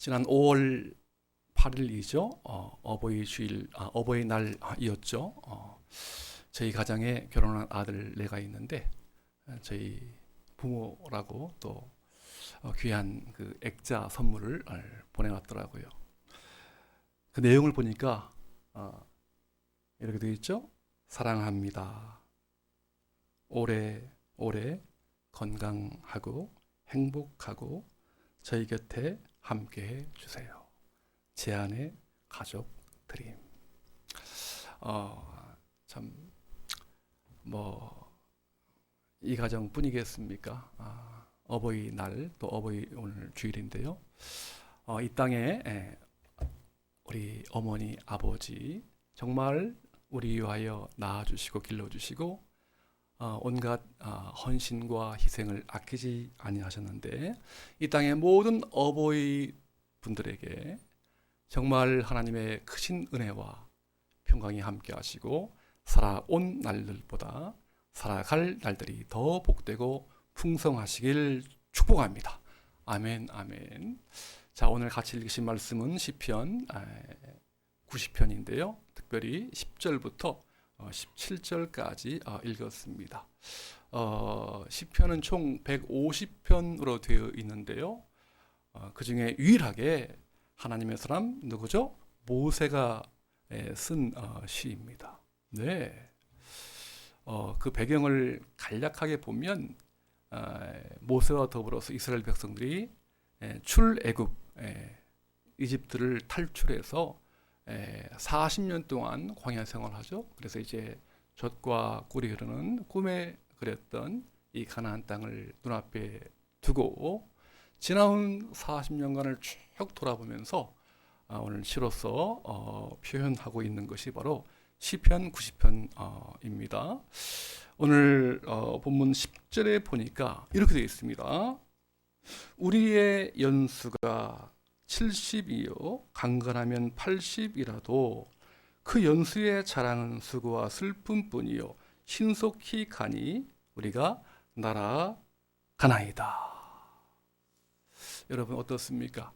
지난 5월 8일이죠. 어버이날이었죠. 저희 가정에 결혼한 아들 네가 있는데 저희 부모라고 또 귀한 그 액자 선물을 보내왔더라고요. 그 내용을 보니까 이렇게 되어 있죠. 사랑합니다. 오래오래 건강하고 행복하고 저희 곁에 함께해 주세요. 제 안의 가족 드림. 참 이 가정뿐이겠습니까? 어버이날 또 어버이 오늘 주일인데요. 이 땅에 우리 어머니 아버지 정말 우리 위하여 낳아주시고 길러주시고 온갖 헌신과 희생을 아끼지 아니하셨는데 이 땅의 모든 어버이 분들에게 정말 하나님의 크신 은혜와 평강이 함께 하시고 살아온 날들보다 살아갈 날들이 더 복되고 풍성하시길 축복합니다. 아멘, 아멘. 자, 오늘 같이 읽으신 말씀은 시편 90편인데요. 특별히 10절부터 17절까지 읽었습니다. 시편은 총 150편으로 되어 있는데요. 그 중에 유일하게 하나님의 사람 누구죠? 모세가 쓴 시입니다. 네. 그 배경을 간략하게 보면 모세와 더불어서 이스라엘 백성들이 출애굽 이집트를 탈출해서 40년 동안 광야 생활하죠. 그래서 이제 젖과 꿀이 흐르는 꿈에 그렸던 이 가나안 땅을 눈앞에 두고 지나온 40년간을 쭉 돌아보면서 오늘 시로서 표현하고 있는 것이 바로 시편 90편입니다. 오늘 본문 10절에 보니까 이렇게 되어 있습니다. 우리의 연수가 70이요 강건하면 80이라도 그 연수의 자랑은 수고와 슬픔뿐이요 신속히 가니 우리가 날아가나이다. 여러분 어떻습니까?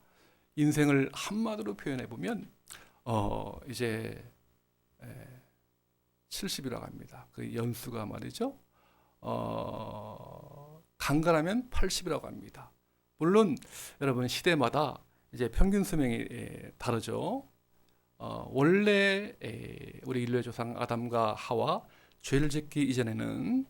인생을 한마디로 표현해 보면 이제 70이라고 합니다. 그 연수가 말이죠. 강건하면 80이라고 합니다. 물론 여러분 시대마다 이제 평균 수명이 다르죠. 원래 우리 인류의 조상 아담과 하와 죄를 짓기 이전에는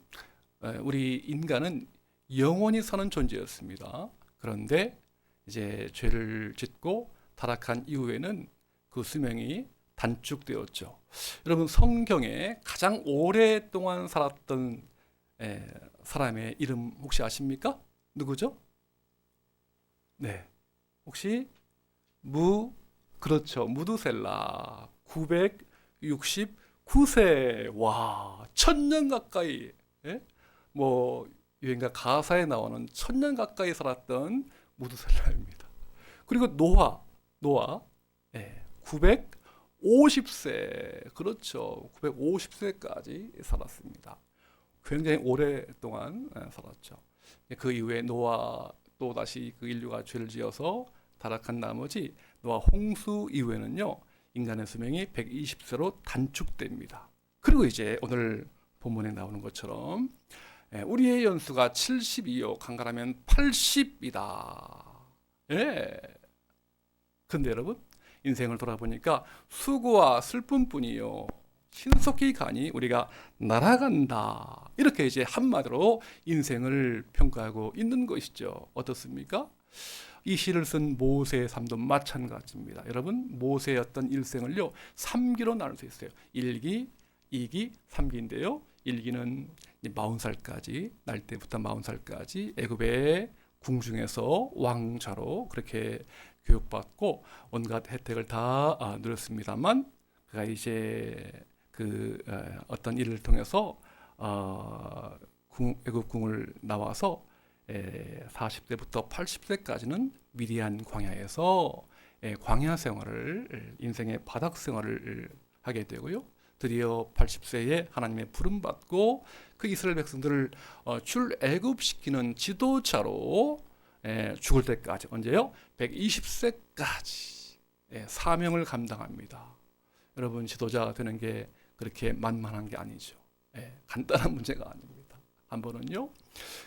우리 인간은 영원히 사는 존재였습니다. 그런데 이제 죄를 짓고 타락한 이후에는 그 수명이 단축되었죠. 여러분 성경에 가장 오랫동안 살았던 사람의 이름 혹시 아십니까? 누구죠? 네, 혹시 그렇죠. 무드셀라 969세. 와, 1000년 가까이 유행가 가사에 나오는 1000년 가까이 살았던 무드셀라입니다. 그리고 노아 950세. 그렇죠. 950세까지 살았습니다. 굉장히 오랫동안 살았죠. 그 이후에 노아 또 다시 그 인류가 죄를 지어서 타락한 나머지 노아 홍수 이후에는요 인간의 수명이 120세로 단축됩니다. 그리고 이제 오늘 본문에 나오는 것처럼 우리의 연수가 70이요 강건하면 80이다. 예. 근데 여러분 인생을 돌아보니까 수고와 슬픔뿐이요 신속히 가니 우리가 날아간다. 이렇게 이제 한마디로 인생을 평가하고 있는 것이죠. 어떻습니까? 이 시를 쓴 모세의 삶도 마찬가지입니다. 여러분 모세의 어떤 일생을요 3기로 나눌 수 있어요. 1기, 2기, 3기인데요. 1기는 40살까지 날 때부터 40살까지 애굽의 궁중에서 왕자로 그렇게 교육받고 온갖 혜택을 다 누렸습니다만 그가 이제 그 어떤 일을 통해서 애굽궁을 나와서 40대부터 80세까지는 미디안 광야에서 광야 생활을 인생의 바닥 생활을 하게 되고요. 드디어 80세에 하나님의 부름 받고 그 이스라엘 백성들을 출애굽시키는 지도자로 죽을 때까지 언제요? 120세까지 사명을 감당합니다. 여러분 지도자 되는 게 그렇게 만만한 게 아니죠. 간단한 문제가 아닙니다. 한 번은요.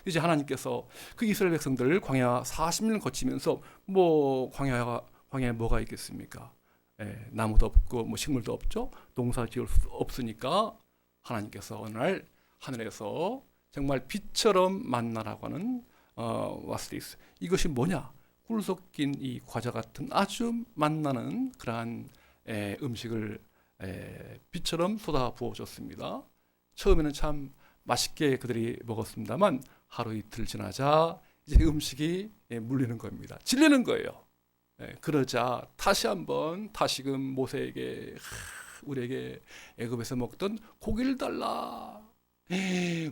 이제 하나님께서 그 이스라엘 백성들 광야 40년 거치면서 뭐 광야에 뭐가 있겠습니까? 나무도 없고 뭐 식물도 없죠. 농사 지을 수 없으니까 하나님께서 어느 날 하늘에서 정말 빛처럼 만나라고 하는 와스리스, 이것이 뭐냐? 꿀 섞인 이 과자 같은 아주 만나는 그러한 음식을 빛처럼 쏟아 부어줬습니다. 처음에는 참 맛있게 그들이 먹었습니다만 하루 이틀 지나자 이제 음식이 물리는 겁니다. 질리는 거예요. 그러자 다시 한번 다시금 모세에게 우리에게 애굽에서 먹던 고기를 달라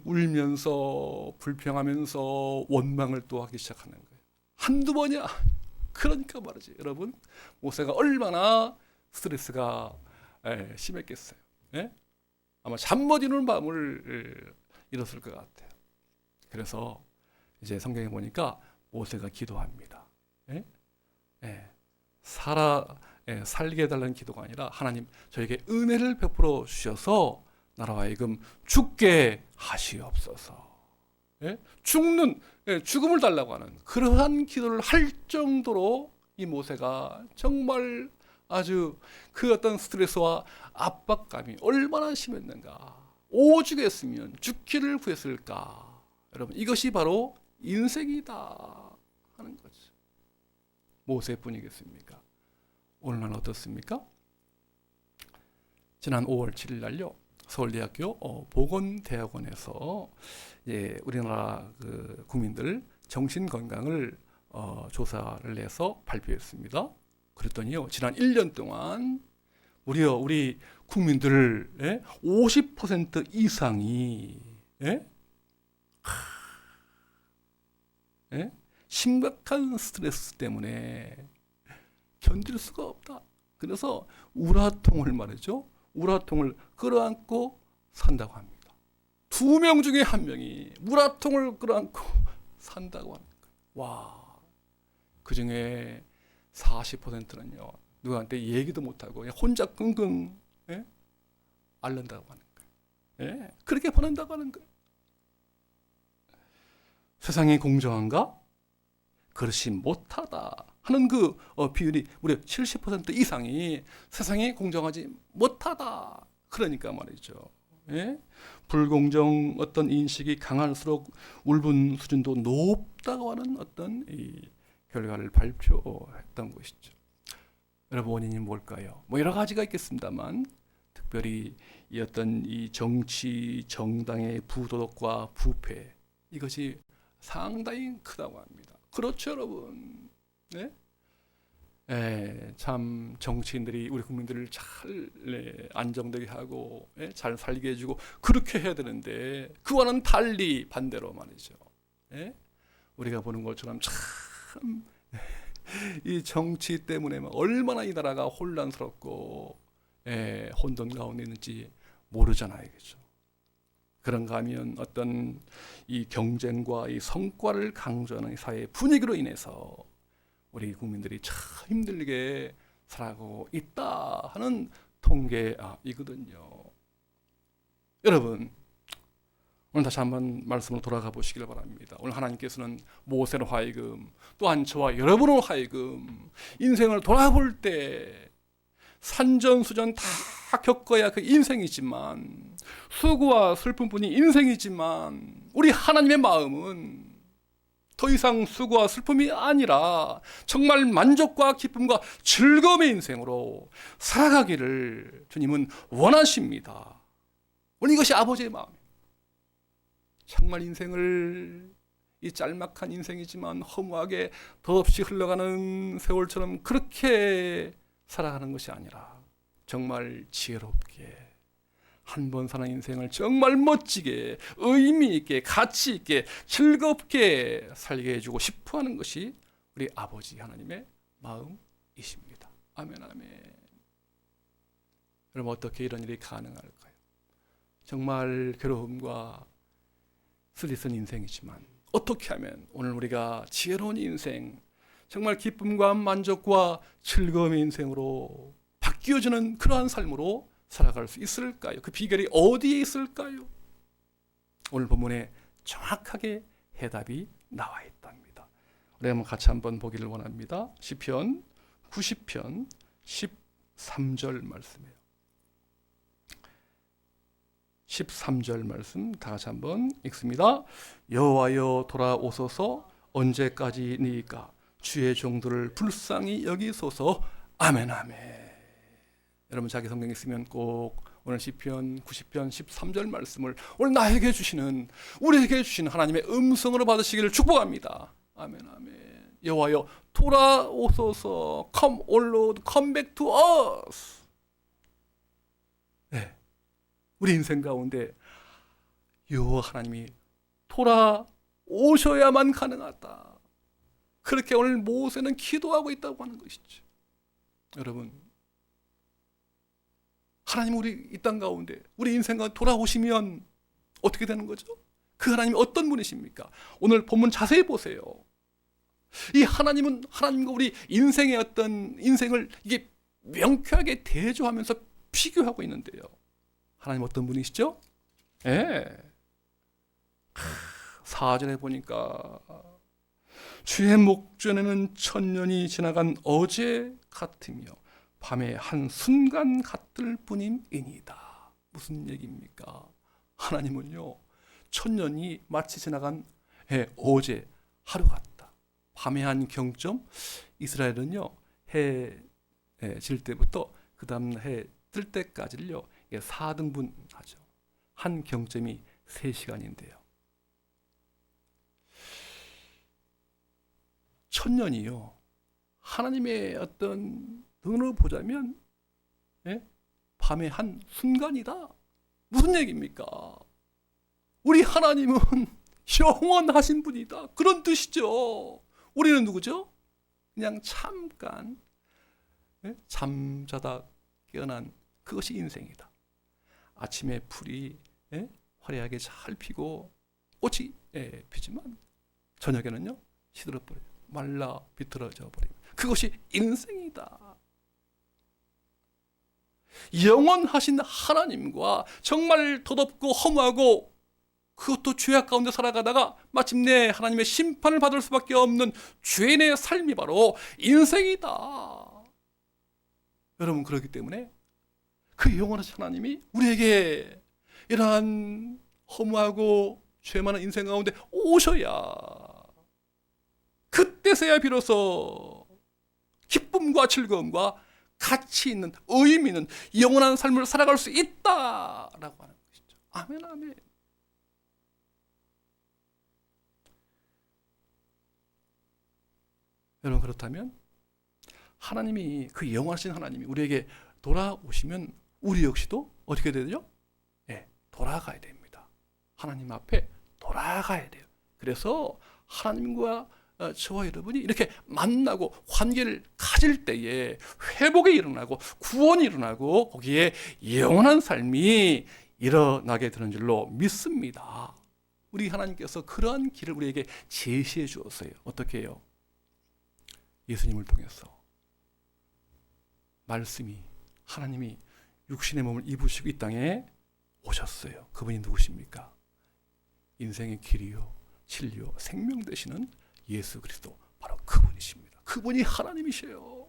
울면서 불평하면서 원망을 또 하기 시작하는 거예요. 한두 번이야. 그러니까 말이지. 여러분 모세가 얼마나 스트레스가 심했겠어요. 아마 잠 못 이루는 밤을 잃었을 것 같아요. 그래서 이제 성경에 보니까 모세가 기도합니다. 살게 해달라는 기도가 아니라 하나님 저에게 은혜를 베풀어 주셔서 나라와 하여금 죽게 하시옵소서. 죽음을 달라고 하는 그러한 기도를 할 정도로 이 모세가 정말 아주 그 어떤 스트레스와 압박감이 얼마나 심했는가. 오죽했으면 죽기를 구했을까. 여러분 이것이 바로 인생이다 하는 거죠. 모세뿐이겠습니까? 오늘날 어떻습니까? 지난 5월 7일 날요 서울대학교 보건대학원에서 우리나라 그 국민들 정신 건강을 조사를 해서 발표했습니다. 그랬더니요 지난 1년 동안 무려 우리 국민들 50% 이상이 심각한 스트레스 때문에 견딜 수가 없다. 그래서 우라통을 말이죠. 우라통을 끌어안고 산다고 합니다. 2명 중에 1명이 우라통을 끌어안고 산다고 하는 거예요. 와, 그 중에 40%는요 누구한테 얘기도 못하고 혼자 끙끙 앓는다고 하는 거예요. 그렇게 보낸다고 하는 거예요. 세상이 공정한가? 그렇지 못하다 하는 그 비율이 무려 70% 이상이 세상이 공정하지 못하다. 그러니까 말이죠. 불공정 어떤 인식이 강할수록 울분 수준도 높다고 하는 어떤 이 결과를 발표했던 것이죠. 여러분 원인이 뭘까요? 뭐 여러 가지가 있겠습니다만 특별히 이 어떤 이 정치 정당의 부도덕과 부패, 이것이 상당히 크다고 합니다. 그렇죠, 여러분. 참 정치인들이 우리 국민들을 잘 안정되게 하고 잘 살게 해주고 그렇게 해야 되는데 그와는 달리 반대로 말이죠. 우리가 보는 것처럼 참 이 정치 때문에 얼마나 이 나라가 혼란스럽고 혼돈 가운데 있는지 모르잖아요, 그렇죠? 그런가 하면 어떤 이 경쟁과 이 성과를 강조하는 사회 분위기로 인해서 우리 국민들이 참 힘들게 살아가고 있다 하는 통계이거든요. 여러분 오늘 다시 한번 말씀으로 돌아가 보시길 바랍니다. 오늘 하나님께서는 모세로 하여금 또한 저와 여러분으로 하여금 인생을 돌아볼 때 산전수전 다 겪어야 그 인생이지만 수고와 슬픔뿐이 인생이지만 우리 하나님의 마음은 더 이상 수고와 슬픔이 아니라 정말 만족과 기쁨과 즐거움의 인생으로 살아가기를 주님은 원하십니다. 오늘 이것이 아버지의 마음입니다. 정말 인생을 이 짤막한 인생이지만 허무하게 덧없이 흘러가는 세월처럼 그렇게 살아가는 것이 아니라 정말 지혜롭게 한 번 사는 인생을 정말 멋지게 의미 있게 가치 있게 즐겁게 살게 해주고 싶어하는 것이 우리 아버지 하나님의 마음이십니다. 아멘 아멘. 여러분 어떻게 이런 일이 가능할까요? 정말 괴로움과 스트레스는 인생이지만 어떻게 하면 오늘 우리가 지혜로운 인생, 정말 기쁨과 만족과 즐거움의 인생으로 바뀌어지는 그러한 삶으로 살아갈 수 있을까요? 그 비결이 어디에 있을까요? 오늘 본문에 정확하게 해답이 나와 있답니다. 우리 한번 같이 한번 보기를 원합니다. 시편 90편 13절 말씀이에요. 13절 말씀 다 같이 한번 읽습니다. 여호와여 돌아오소서, 언제까지니까 주의 종들을 불쌍히 여기소서. 아멘 아멘. 여러분 자기 성경 있으면 꼭 오늘 시편 90편 13절 말씀을 오늘 나에게 주시는, 우리에게 주시는 하나님의 음성으로 받으시기를 축복합니다. 아멘 아멘. 여호와여 돌아오소서. Come, O Lord, come back to us. 네, 우리 인생 가운데 여호와 하나님이 돌아오셔야만 가능하다. 그렇게 오늘 모세는 기도하고 있다고 하는 것이죠. 여러분, 하나님 우리 이 땅 가운데 우리 인생 가운데 돌아오시면 어떻게 되는 거죠? 그 하나님이 어떤 분이십니까? 오늘 본문 자세히 보세요. 이 하나님은 하나님과 우리 인생의 어떤 인생을 이게 명쾌하게 대조하면서 비교하고 있는데요. 하나님 어떤 분이시죠? 예. 4절에 보니까 주의 목전에는 천년이 지나간 어제 같으며 밤의 한 순간 같을 뿐임이니이다. 무슨 얘기입니까? 하나님은요, 천년이 마치 지나간 어제 하루 같다. 밤의 한 경점, 이스라엘은요 해 질 때부터 그 다음 해 뜰 때까지를요 4등분 하죠. 한 경점이 3시간인데요. 천년이요, 하나님의 어떤 눈으로 보자면 밤의 한 순간이다. 무슨 얘기입니까? 우리 하나님은 영원하신 분이다. 그런 뜻이죠. 우리는 누구죠? 그냥 잠깐 잠자다 깨어난 그것이 인생이다. 아침에 풀이 화려하게 잘 피고 꽃이 피지만 저녁에는요 시들어버려요. 말라 비틀어져 버립니다. 그것이 인생이다. 영원하신 하나님과 정말 더덥고 허무하고 그것도 죄악 가운데 살아가다가 마침내 하나님의 심판을 받을 수밖에 없는 죄인의 삶이 바로 인생이다. 여러분, 그렇기 때문에 그 영원하신 하나님이 우리에게 이러한 허무하고 죄 많은 인생 가운데 오셔야, 그때서야 비로소 기쁨과 즐거움과 가치 있는, 의미 있는 영원한 삶을 살아갈 수 있다라고 하는 것이죠. 아멘 아멘. 여러분, 그렇다면 하나님이, 그 영원하신 하나님이 우리에게 돌아오시면 우리 역시도 어떻게 되죠? 돌아가야 됩니다. 하나님 앞에 돌아가야 돼요. 그래서 하나님과 저와 여러분이 이렇게 만나고 관계를 가질 때에 회복이 일어나고 구원이 일어나고 거기에 영원한 삶이 일어나게 되는 줄로 믿습니다. 우리 하나님께서 그러한 길을 우리에게 제시해 주었어요. 어떻게 해요? 예수님을 통해서 말씀이, 하나님이 육신의 몸을 입으시고 이 땅에 오셨어요. 그분이 누구십니까? 인생의 길이요 진리요 생명 되시는 예수 그리스도, 바로 그분이십니다. 그분이 하나님이셔요.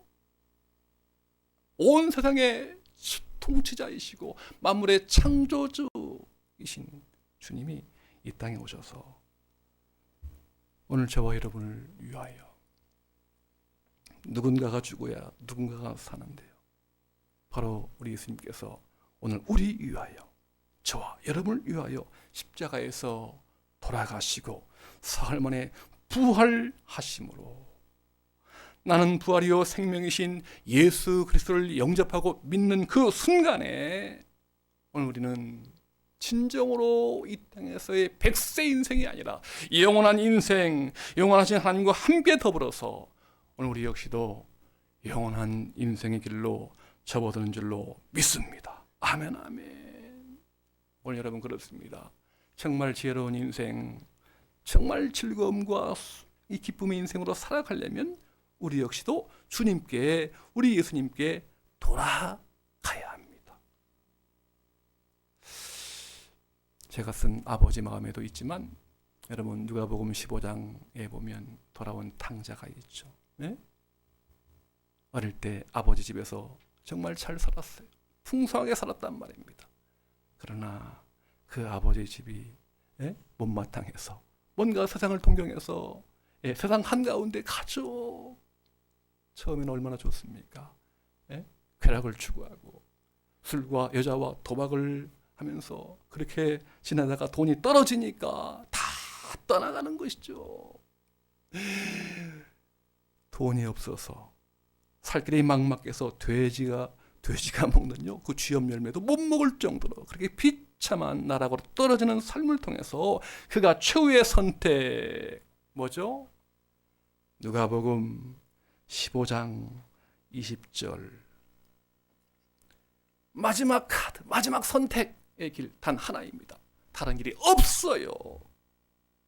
온 세상의 통치자이시고 만물의 창조주이신 주님이 이 땅에 오셔서 오늘 저와 여러분을 위하여, 누군가가 죽어야 누군가가 사는데요, 바로 우리 예수님께서 오늘 우리 위하여, 저와 여러분을 위하여 십자가에서 돌아가시고 사흘 만에 부활하심으로 나는 부활이요 생명이신 예수 그리스도를 영접하고 믿는 그 순간에 오늘 우리는 진정으로 이 땅에서의 백세 인생이 아니라 영원한 인생, 영원하신 하나님과 함께 더불어서 오늘 우리 역시도 영원한 인생의 길로 접어드는 줄로 믿습니다. 아멘 아멘. 오늘 여러분 그렇습니다. 정말 지혜로운 인생, 정말 즐거움과 이 기쁨의 인생으로 살아가려면 우리 역시도 주님께, 우리 예수님께 돌아가야 합니다. 제가 쓴 아버지 마음에도 있지만 여러분 누가복음 15장에 보면 돌아온 탕자가 있죠. 네? 어릴 때 아버지 집에서 정말 잘 살았어요. 풍성하게 살았단 말입니다. 그러나 그 아버지 집이 못마땅해서 뭔가 세상을 동경해서 세상 한가운데 가죠. 처음에는 얼마나 좋습니까? 쾌락을 추구하고 술과 여자와 도박을 하면서 그렇게 지내다가 돈이 떨어지니까 다 떠나가는 것이죠. 돈이 없어서 살 길이 막막해서 돼지가 먹는 그 쥐염 열매도 못 먹을 정도로 그렇게 비참한 나락으로 떨어지는 삶을 통해서 그가 최후의 선택 뭐죠? 누가복음 15장 20절 마지막 카드, 마지막 선택의 길 단 하나입니다. 다른 길이 없어요.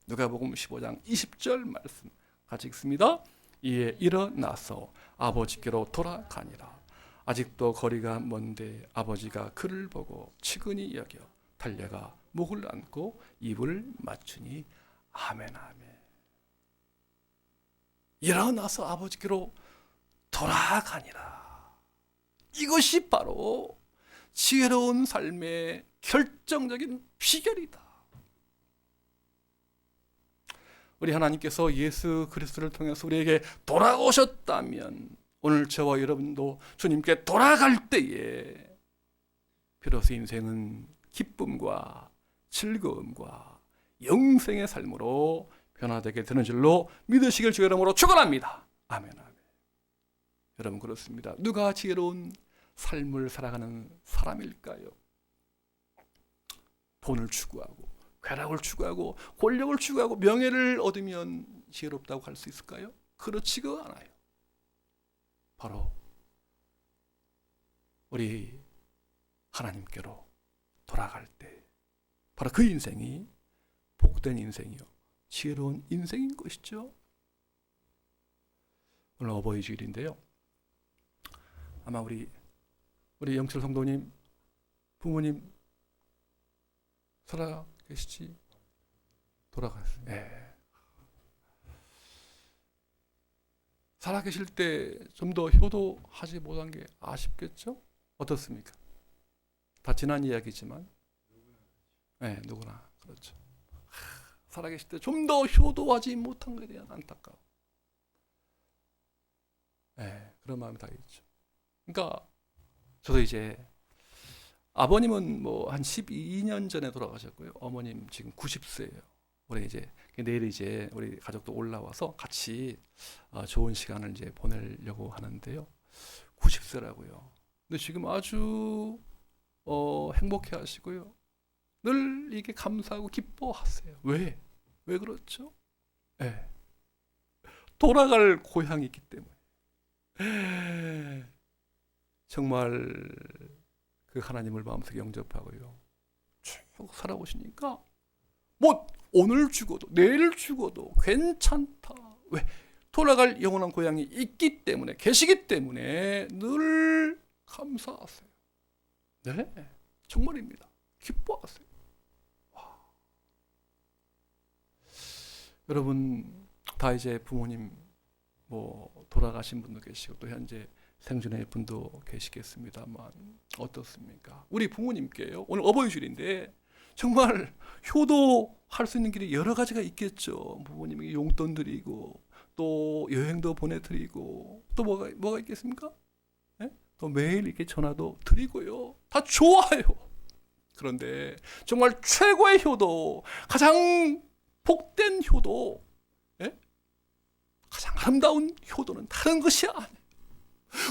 누가복음 15장 20절 말씀 같이 읽습니다. 이에 일어나서 아버지께로 돌아가니라. 아직도 거리가 먼데 아버지가 그를 보고 측은히 여겨 달려가 목을 안고 입을 맞추니 아멘 아멘. 일어나서 아버지께로 돌아가니라. 이것이 바로 지혜로운 삶의 결정적인 비결이다. 우리 하나님께서 예수 그리스도를 통해서 우리에게 돌아오셨다면 오늘 저와 여러분도 주님께 돌아갈 때에 비로소 인생은 기쁨과 즐거움과 영생의 삶으로 변화되게 되는 줄로 믿으시길 주의 이름으로 축원합니다. 아멘 아멘. 여러분 그렇습니다. 누가 지혜로운 삶을 살아가는 사람일까요? 돈을 추구하고 쾌락을 추구하고 권력을 추구하고 명예를 얻으면 지혜롭다고 할 수 있을까요? 그렇지가 않아요. 바로 우리 하나님께로 돌아갈 때 바로 그 인생이 복된 인생이요 지혜로운 인생인 것이죠. 오늘 어버이 주일인데요. 아마 우리 영철 성도님 부모님 살아 계시지? 돌아가셨어요. 예. 살아 계실 때 좀 더 효도하지 못한 게 아쉽겠죠? 어떻습니까? 다 지난 이야기지만 누구나 그렇죠. 살아 계실 때 좀 더 효도하지 못한 것에 대한 안타까움. 그런 마음이 다 있죠. 그러니까 저도 이제 아버님은 뭐 한 12년 전에 돌아가셨고요. 어머님 지금 90세예요. 우리 이제 내일 이제 우리 가족도 올라와서 같이 좋은 시간을 이제 보내려고 하는데요. 90세라고요. 근데 지금 아주 행복해 하시고요. 늘 이게 감사하고 기뻐하세요. 왜 그렇죠? 돌아갈 고향이 있기 때문에. 정말 그 하나님을 마음속에 영접하고요. 쭉 살아오시니까 뭐 오늘 죽어도 내일 죽어도 괜찮다. 왜? 돌아갈 영원한 고향이 있기 때문에 계시기 때문에 늘 감사하세요. 네, 정말입니다. 기뻐하세요. 와. 여러분 다 이제 부모님 뭐 돌아가신 분도 계시고 또 현재 생존의 분도 계시겠습니다만 어떻습니까? 우리 부모님께요. 오늘 어버이주일인데 정말 효도할 수 있는 길이 여러 가지가 있겠죠. 부모님에게 용돈 드리고 또 여행도 보내드리고 또 뭐가 있겠습니까? 또 매일 이렇게 전화도 드리고요. 다 좋아요. 그런데 정말 최고의 효도, 가장 복된 효도, 가장 아름다운 효도는 다른 것이 아니에요.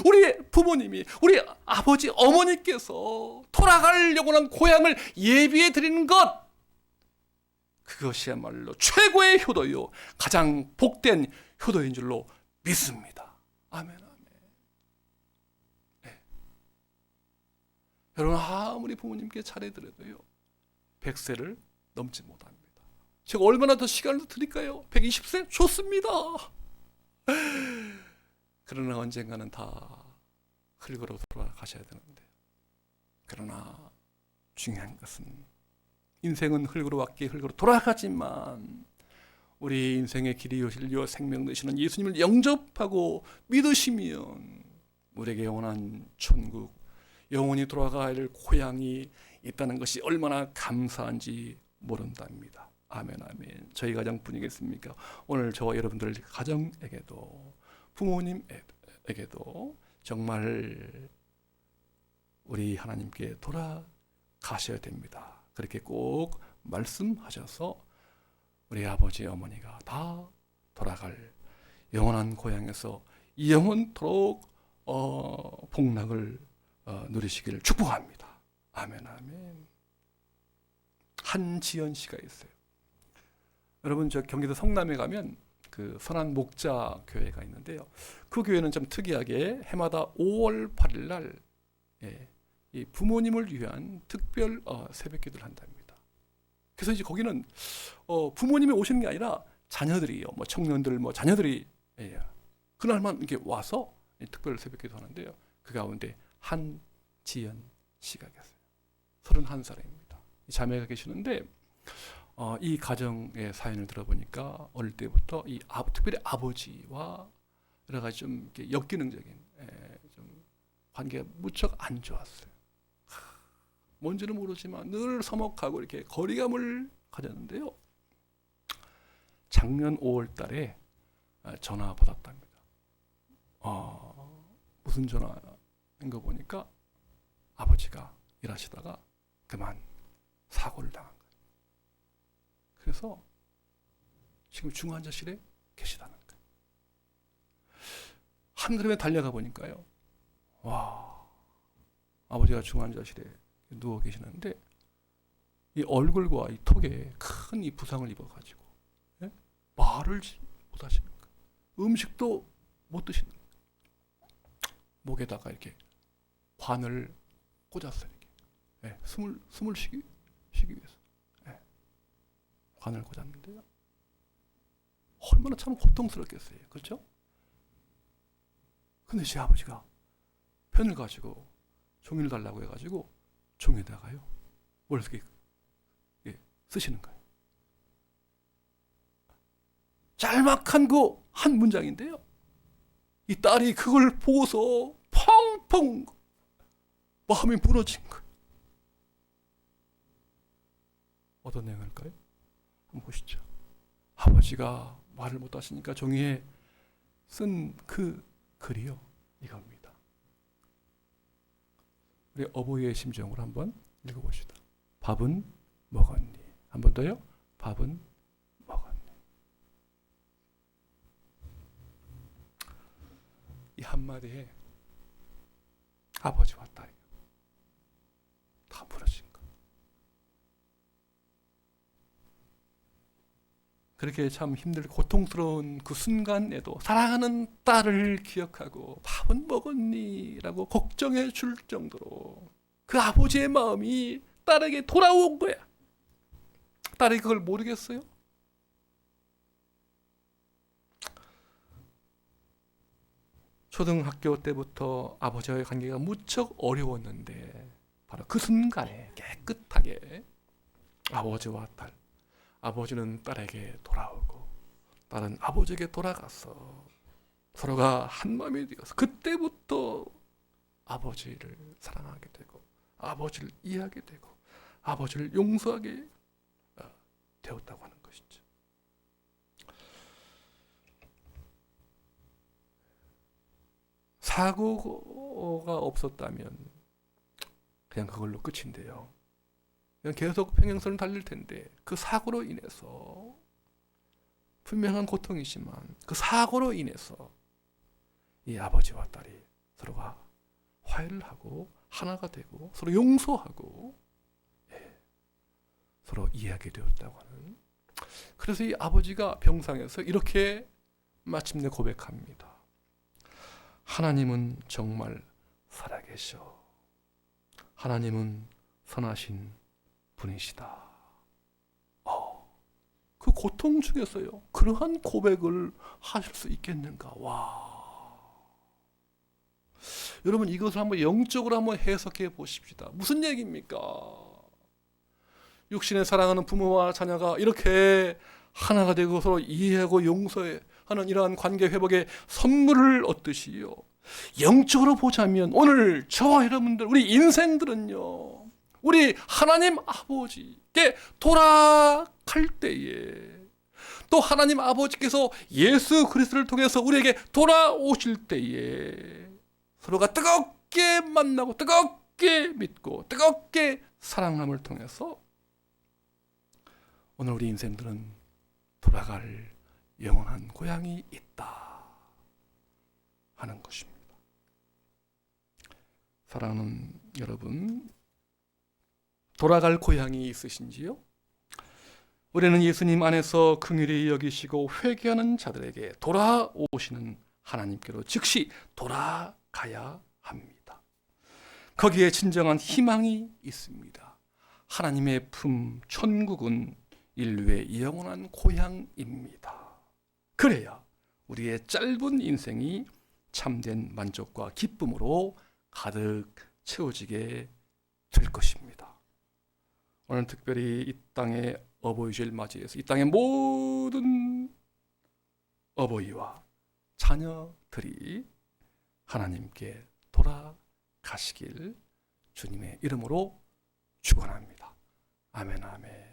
우리 부모님이, 우리 아버지, 어머니께서 돌아갈 영원한 고향을 예비해 드리는 것, 그것이야말로 최고의 효도요, 가장 복된 효도인 줄로 믿습니다. 아멘, 아멘. 여러분 아무리 부모님께 잘해드려도요 100세를 넘지 못합니다. 제가 얼마나 더 시간을 드릴까요? 120세? 좋습니다. 그러나 언젠가는 다 흙으로 돌아가셔야 되는데, 그러나 중요한 것은 인생은 흙으로 왔기에 흙으로 돌아가지만 우리 인생의 길이요 진리요 생명 되시는 예수님을 영접하고 믿으시면 우리에게 영원한 천국, 영원히 돌아갈 고향이 있다는 것이 얼마나 감사한지 모른답니다. 아멘, 아멘. 저희 가정뿐이겠습니까? 오늘 저와 여러분들 가정에게도, 부모님에게도 정말 우리 하나님께 돌아가셔야 됩니다. 그렇게 꼭 말씀하셔서 우리 아버지 어머니가 다 돌아갈 영원한 고향에서 영원토록 복락을 누리시기를 축복합니다. 아멘, 아멘. 한지연 씨가 있어요. 여러분, 저 경기도 성남에 가면 그 선한 목자 교회가 있는데요. 그 교회는 좀 특이하게 해마다 5월 8일 날 이 부모님을 위한 특별 새벽기도를 한답니다. 그래서 이제 거기는 부모님이 오시는 게 아니라 자녀들이요, 뭐 청년들, 뭐 자녀들이 그날만 이렇게 와서 특별 새벽기도 하는데요. 그 가운데 한지연 씨가 계세요. 31살입니다. 자매가 계시는데 이 가정의 사연을 들어보니까 어릴 때부터 특별히 아버지와 여러 가지 좀 이렇게 역기능적인 좀 관계가 무척 안 좋았어요. 뭔지는 모르지만 늘 서먹하고 이렇게 거리감을 가졌는데요. 작년 5월 달에 전화 받았답니다. 무슨 전화인 거 보니까 아버지가 일하시다가 그만 사고를 당한 거예요. 그래서 지금 중환자실에 계시다는 거예요. 한 걸음에 달려가 보니까요. 와, 아버지가 중환자실에 누워 계시는데 이 얼굴과 이 턱에 큰 이 부상을 입어가지고 말을 못 하시는 거예요. 음식도 못 드시는 거예요. 목에다가 이렇게 관을 꽂았어요. 이렇게. 숨을 쉬기 위해서 관을 꽂았는데요. 얼마나 참 고통스럽겠어요. 그렇죠? 근데 제 아버지가 펜을 가지고 종이를 달라고 해가지고 종에다가요 뭘 이렇게 쓰시는 거예요. 짤막한 그 한 문장인데요. 이 딸이 그걸 보고서 펑펑 마음이 무너진 거예요. 어떤 내용일까요? 한번 보시죠. 아버지가 말을 못 하시니까 종이에 쓴 그 글이요, 이겁니다. 우리 어버이의 심정으로 한번 읽어봅시다. 밥은 먹었니? 한 번 더요. 밥은 먹었니? 이 한마디에 아버지와 딸이 다 무너진 거예요. 그렇게 참 힘들고 고통스러운 그 순간에도 사랑하는 딸을 기억하고 밥은 먹었니? 라고 걱정해 줄 정도로 그 아버지의 마음이 딸에게 돌아온 거야. 딸이 그걸 모르겠어요? 초등학교 때부터 아버지와의 관계가 무척 어려웠는데 바로 그 순간에 깨끗하게 아버지와 딸, 아버지는 딸에게 돌아오고 딸은 아버지에게 돌아가서 서로가 한 마음이 되어서 그때부터 아버지를 사랑하게 되고 아버지를 이해하게 되고 아버지를 용서하게 되었다고 하는 것이죠. 사고가 없었다면 그냥 그걸로 끝인데요. 그냥 계속 평행선을 달릴 텐데 그 사고로 인해서 분명한 고통이지만 그 사고로 인해서 이 아버지와 딸이 서로가 화해를 하고 하나가 되고 서로 용서하고 서로 이해하게 되었다고 하는. 그래서 이 아버지가 병상에서 이렇게 마침내 고백합니다. 하나님은 정말 살아계셔. 하나님은 선하신 분이시다. 그 고통 중에서요, 그러한 고백을 하실 수 있겠는가? 와. 여러분, 이것을 한번 영적으로 한번 해석해 보십시다. 무슨 얘기입니까? 육신의 사랑하는 부모와 자녀가 이렇게 하나가 되고 서로 이해하고 용서하는 이러한 관계 회복의 선물을 얻듯이요, 영적으로 보자면 오늘 저와 여러분들, 우리 인생들은요, 우리 하나님 아버지께 돌아갈 때에, 또 하나님 아버지께서 예수 그리스도를 통해서 우리에게 돌아오실 때에 서로가 뜨겁게 만나고 뜨겁게 믿고 뜨겁게 사랑함을 통해서 오늘 우리 인생들은 돌아갈 영원한 고향이 있다 하는 것입니다. 사랑하는 여러분, 돌아갈 고향이 있으신지요? 우리는 예수님 안에서 긍휼히 여기시고 회개하는 자들에게 돌아오시는 하나님께로 즉시 돌아가야 합니다. 거기에 진정한 희망이 있습니다. 하나님의 품 천국은 인류의 영원한 고향입니다. 그래야 우리의 짧은 인생이 참된 만족과 기쁨으로 가득 채워지게 될 것입니다. 오늘 특별히 이 땅의 어버이주일 맞이해서 이 땅의 모든 어버이와 자녀들이 하나님께 돌아가시길 주님의 이름으로 축원합니다. 아멘, 아멘.